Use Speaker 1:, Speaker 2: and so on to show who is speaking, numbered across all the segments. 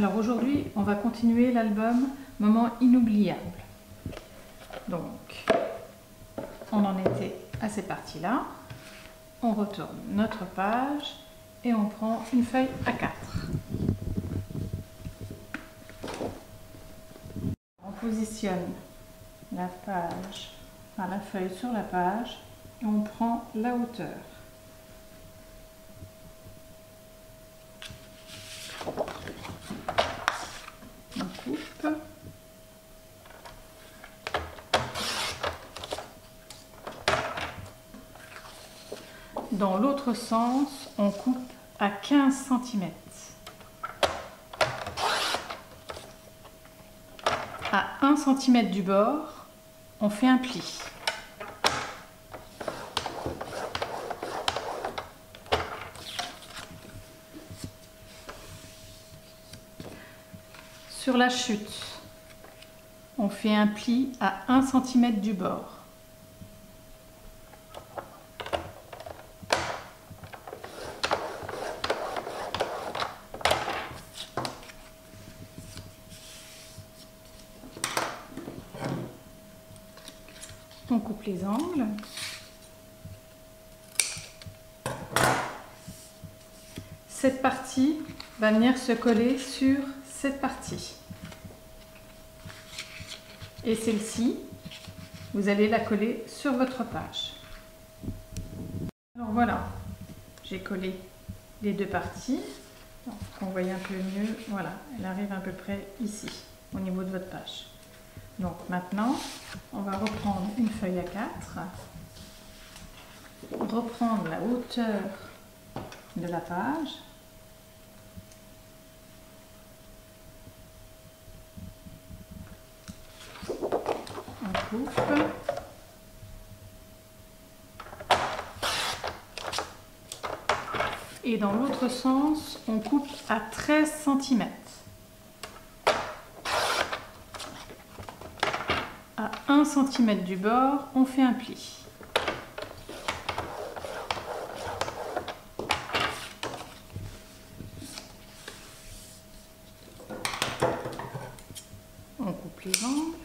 Speaker 1: Alors aujourd'hui, on va continuer l'album Moments inoubliables. Donc, on en était à ces parties-là. On retourne notre page et on prend une feuille A4. On positionne la page, enfin la feuille sur la page et on prend la hauteur. On coupe. Dans l'autre sens, on coupe à 15 cm. À 1 cm du bord, on fait un pli. Sur la chute, on fait un pli à 1 cm du bord. On coupe les angles. Cette partie va venir se coller sur cette partie. Et celle-ci, vous allez la coller sur votre page. Alors voilà, j'ai collé les deux parties. Pour qu'on voit un peu mieux, voilà, elle arrive à peu près ici, au niveau de votre page. Donc maintenant, on va reprendre une feuille A4, reprendre la hauteur de la page, on coupe, et dans l'autre sens, on coupe à 13 cm. À 1 cm du bord, on fait un pli. On coupe les angles.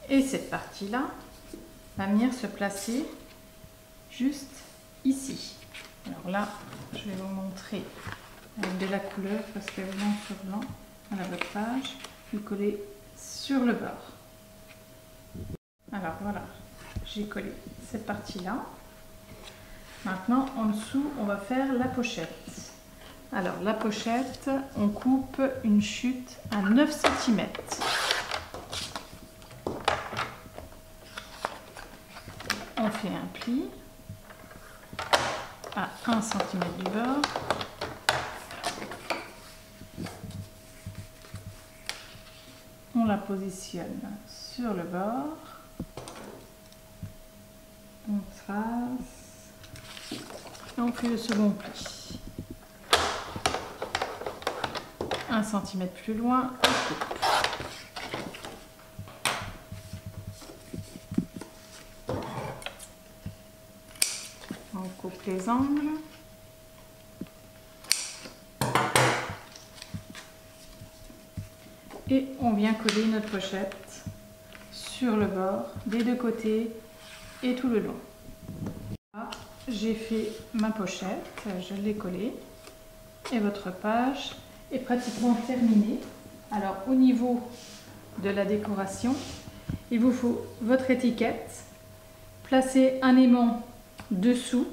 Speaker 1: Et cette partie-là va venir se placer juste ici. Alors là, je vais vous montrer avec de la couleur parce que blanc sur blanc, à votre page, vous collez sur le bord. Alors voilà, j'ai collé cette partie-là. Maintenant, en dessous, on va faire la pochette. Alors la pochette, on coupe une chute à 9 cm. On fait un pli à 1 cm du bord. On la positionne sur le bord. On trace. Et on fait le second pli. 1 cm plus loin, on coupe. On coupe les angles. Et on vient coller notre pochette sur le bord des deux côtés et tout le long. J'ai fait ma pochette, je l'ai collée et votre page est pratiquement terminée. Alors au niveau de la décoration, il vous faut votre étiquette, placer un aimant dessous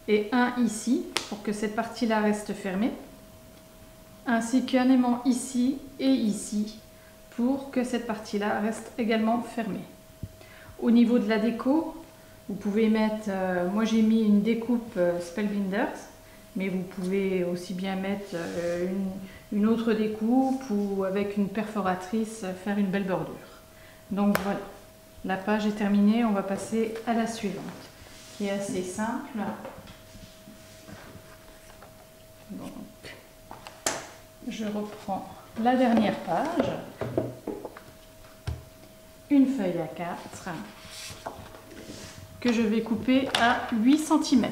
Speaker 1: et un ici pour que cette partie-là reste fermée, ainsi qu'un aimant ici et ici pour que cette partie-là reste également fermée. Au niveau de la déco, vous pouvez mettre, moi j'ai mis une découpe Spellbinders, mais vous pouvez aussi bien mettre une autre découpe ou avec une perforatrice faire une belle bordure. Donc voilà, la page est terminée, on va passer à la suivante, qui est assez simple. Donc, je reprends la dernière page, une feuille A4 que je vais couper à 8 cm.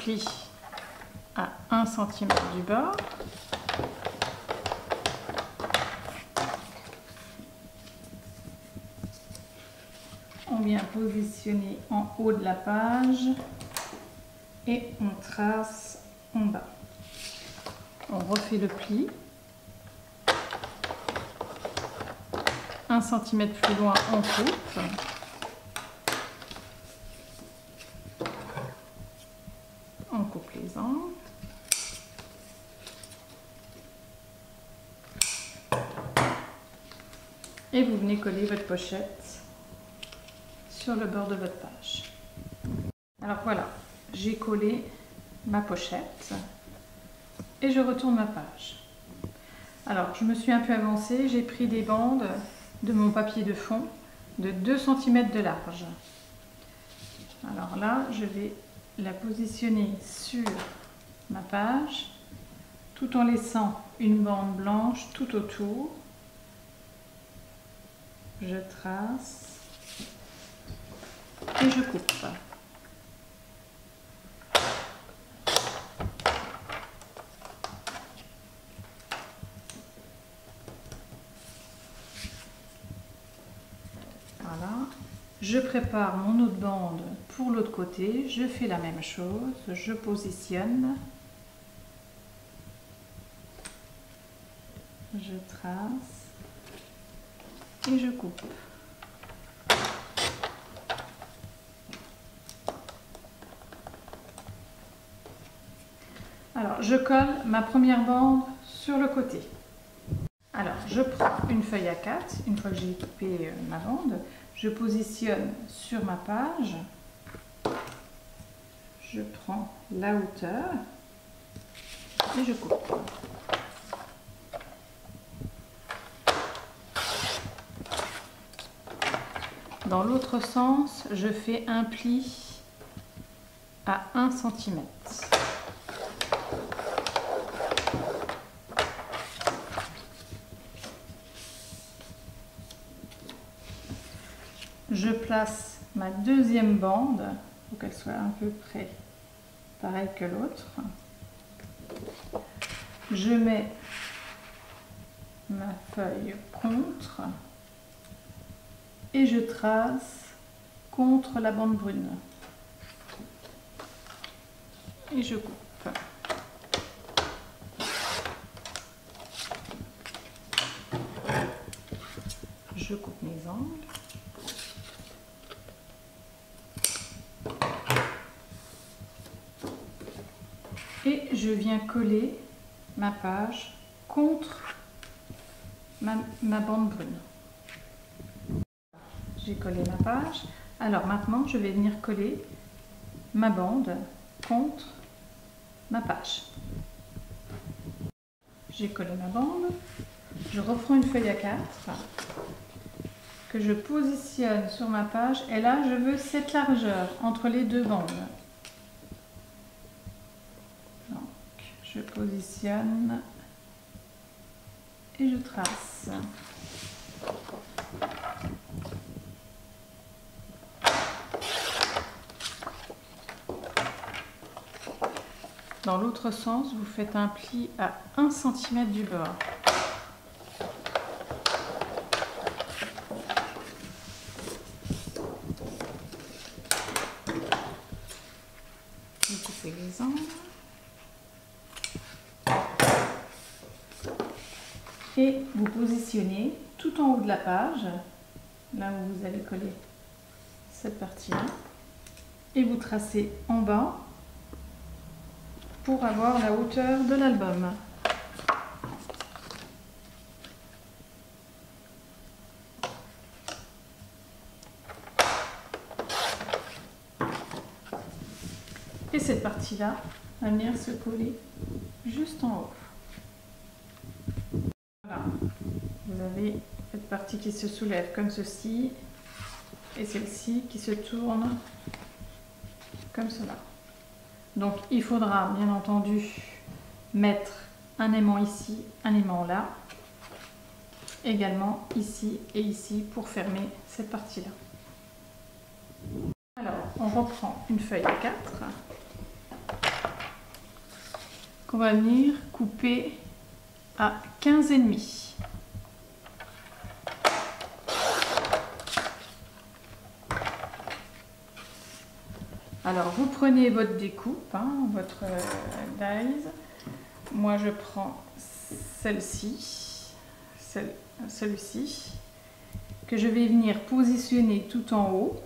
Speaker 1: pli à 1 cm du bord. On vient positionner en haut de la page et on trace en bas. On refait le pli. 1 cm plus loin, on coupe. On coupe les angles. Et vous venez coller votre pochette sur le bord de votre page. Alors voilà, j'ai collé ma pochette et je retourne ma page. Alors je me suis un peu avancée, j'ai pris des bandes de mon papier de fond de 2 cm de large. Alors là, je vais la positionner sur ma page tout en laissant une bande blanche tout autour. Je trace et je coupe. Voilà. Je prépare mon autre bande pour l'autre côté. Je fais la même chose. Je positionne. Je trace et je coupe. Alors, je colle ma première bande sur le côté. Alors, je prends une feuille A4, une fois que j'ai coupé ma bande, je positionne sur ma page, je prends la hauteur et je coupe. Dans l'autre sens, je fais un pli à 1 cm. Je place ma deuxième bande pour qu'elle soit à peu près pareille que l'autre. Je mets ma feuille contre et je trace contre la bande brune. Et je coupe. Je coupe mes angles. Et je viens coller ma page contre ma bande brune. J'ai collé ma page. Alors maintenant, je vais venir coller ma bande contre ma page. J'ai collé ma bande. Je reprends une feuille A4 que je positionne sur ma page. Et là, je veux cette largeur entre les deux bandes. Donc, je positionne et je trace. Dans l'autre sens, vous faites un pli à 1 cm du bord. Vous coupez les angles. Et vous positionnez tout en haut de la page, là où vous allez coller cette partie-là. Et vous tracez en bas pour avoir la hauteur de l'album. Et cette partie-là va venir se coller juste en haut. Voilà. Vous avez cette partie qui se soulève comme ceci et celle-ci qui se tourne comme cela. Donc il faudra bien entendu mettre un aimant ici, un aimant là, également ici et ici pour fermer cette partie-là. Alors on reprend une feuille A4 qu'on va venir couper à 15,5. Alors vous prenez votre découpe, hein, votre dies. Moi je prends celle-ci, celui-ci, que je vais venir positionner tout en haut.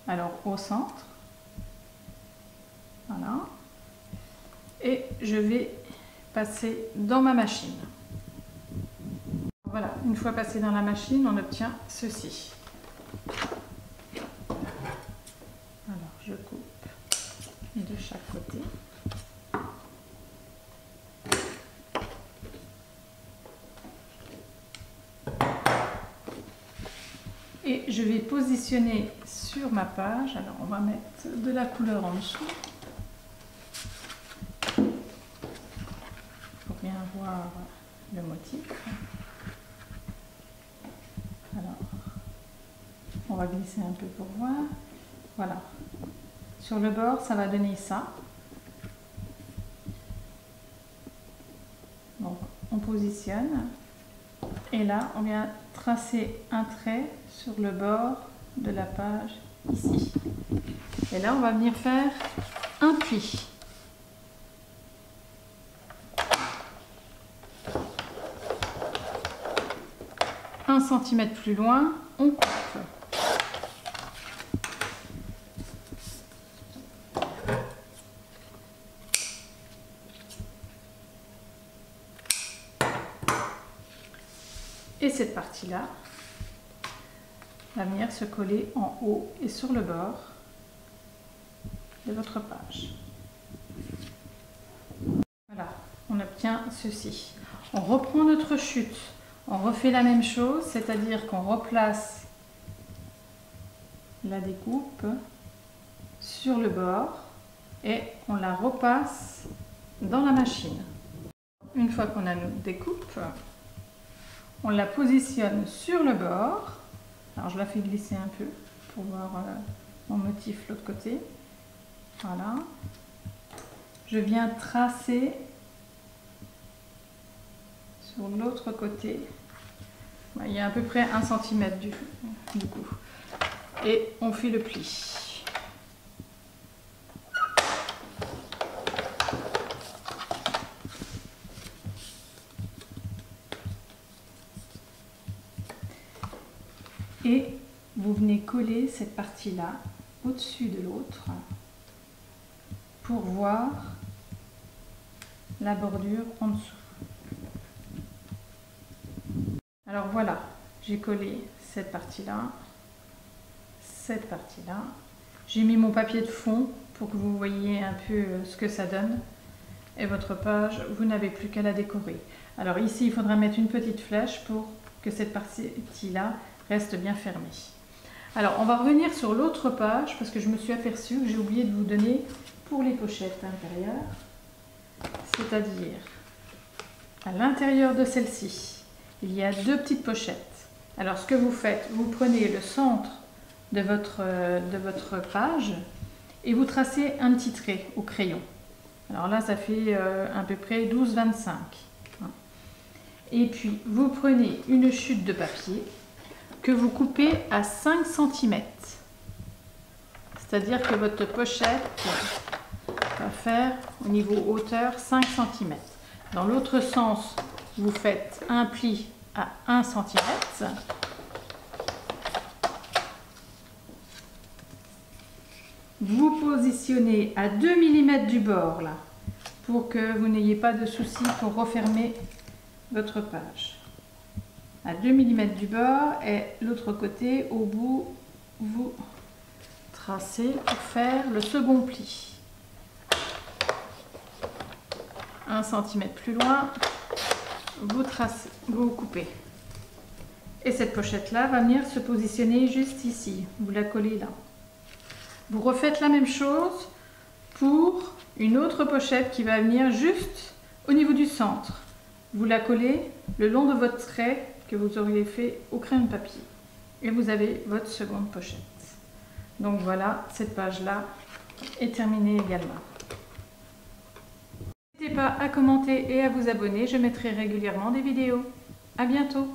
Speaker 1: Alors au centre, voilà, et je vais passer dans ma machine. Voilà, une fois passé dans la machine, on obtient ceci. Alors je coupe de chaque côté. Et je vais positionner sur ma page. Alors on va mettre de la couleur en dessous pour bien voir le motif. Alors on va glisser un peu pour voir. Voilà. Sur le bord, ça va donner ça. Donc on positionne. Et là, on vient tracer un trait sur le bord de la page ici. Et là, on va venir faire un pli. Un centimètre plus loin, on coupe. Et cette partie-là va venir se coller en haut et sur le bord de votre page. Voilà, on obtient ceci. On reprend notre chute, on refait la même chose, c'est-à-dire qu'on replace la découpe sur le bord et on la repasse dans la machine. Une fois qu'on a notre découpe, on la positionne sur le bord. Alors je la fais glisser un peu pour voir mon motif de l'autre côté. Voilà. Je viens tracer sur l'autre côté. Il y a à peu près 1 cm du coup. Et on fait le pli. Et vous venez coller cette partie-là au-dessus de l'autre pour voir la bordure en dessous. Alors voilà, j'ai collé cette partie-là, cette partie-là. J'ai mis mon papier de fond pour que vous voyez un peu ce que ça donne. Et votre page, vous n'avez plus qu'à la décorer. Alors ici, il faudra mettre une petite flèche pour que cette partie-là reste bien fermée. Alors on va revenir sur l'autre page parce que je me suis aperçue que j'ai oublié de vous donner pour les pochettes intérieures, c'est-à-dire à l'intérieur de celle-ci, il y a 2 petites pochettes. Alors ce que vous faites, vous prenez le centre de votre page et vous tracez un petit trait au crayon. Alors là ça fait à peu près 12-25. Et puis vous prenez une chute de papier que vous coupez à 5 cm. C'est-à-dire que votre pochette va faire au niveau hauteur 5 cm. Dans l'autre sens, vous faites un pli à 1 cm. Vous positionnez à 2 mm du bord là, pour que vous n'ayez pas de soucis pour refermer votre page. À 2 mm du bord et l'autre côté au bout vous tracez pour faire le second pli. 1 cm plus loin, vous tracez, vous coupez. Et cette pochette là va venir se positionner juste ici, vous la collez là. Vous refaites la même chose pour une autre pochette qui va venir juste au niveau du centre. Vous la collez le long de votre trait que vous auriez fait au crayon de papier. Et vous avez votre seconde pochette. Donc voilà, cette page-là est terminée également. pas à commenter et à vous abonner, je mettrai régulièrement des vidéos. À bientôt!